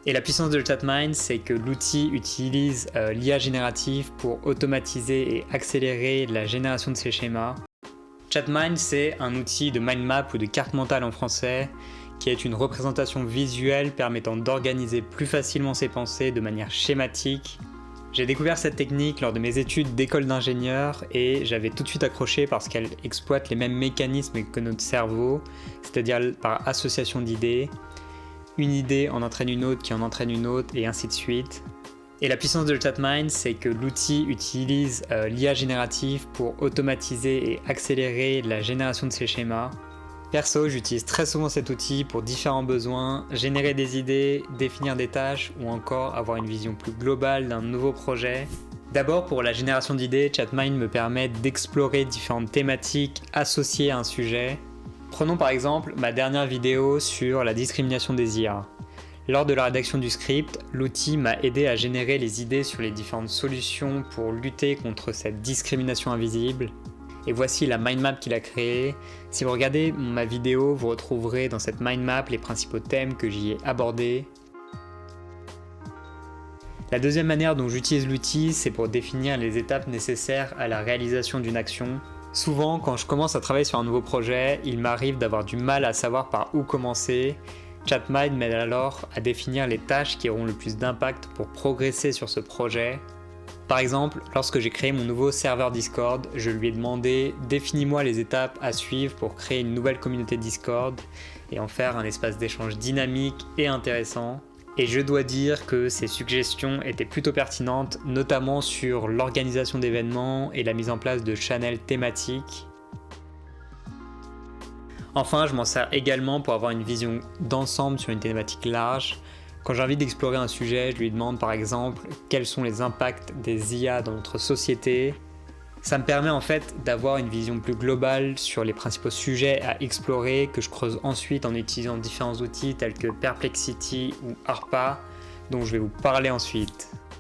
Et la puissance de ChatMind, c'est que l'outil utilise l'IA générative pour automatiser et accélérer la génération de ces schémas. ChatMind, c'est un outil de mind map ou de carte mentale en français, qui est une représentation visuelle permettant d'organiser plus facilement ses pensées de manière schématique. J'ai découvert cette technique lors de mes études d'école d'ingénieur et j'avais tout de suite accroché parce qu'elle exploite les mêmes mécanismes que notre cerveau, c'est-à-dire par association d'idées. Une idée en entraîne une autre qui en entraîne une autre et ainsi de suite. Et la puissance de ChatMind, c'est que l'outil utilise l'IA générative pour automatiser et accélérer la génération de ces schémas. Perso, j'utilise très souvent cet outil pour différents besoins, générer des idées, définir des tâches ou encore avoir une vision plus globale d'un nouveau projet. D'abord, pour la génération d'idées, ChatMind me permet d'explorer différentes thématiques associées à un sujet. Prenons par exemple ma dernière vidéo sur la discrimination des IA. Lors de la rédaction du script, l'outil m'a aidé à générer les idées sur les différentes solutions pour lutter contre cette discrimination invisible. Et voici la mind map qu'il a créée. Si vous regardez ma vidéo, vous retrouverez dans cette mind map les principaux thèmes que j'y ai abordés. La deuxième manière dont j'utilise l'outil, c'est pour définir les étapes nécessaires à la réalisation d'une action. Souvent, quand je commence à travailler sur un nouveau projet, il m'arrive d'avoir du mal à savoir par où commencer. ChatMind m'aide alors à définir les tâches qui auront le plus d'impact pour progresser sur ce projet. Par exemple, lorsque j'ai créé mon nouveau serveur Discord, je lui ai demandé « Définis-moi les étapes à suivre pour créer une nouvelle communauté Discord et en faire un espace d'échange dynamique et intéressant ». Et je dois dire que ces suggestions étaient plutôt pertinentes, notamment sur l'organisation d'événements et la mise en place de channels thématiques. Enfin, je m'en sers également pour avoir une vision d'ensemble sur une thématique large. Quand j'ai envie d'explorer un sujet, je lui demande par exemple quels sont les impacts des IA dans notre société. Ça me permet en fait d'avoir une vision plus globale sur les principaux sujets à explorer que je creuse ensuite en utilisant différents outils tels que Perplexity ou ARPA dont je vais vous parler ensuite.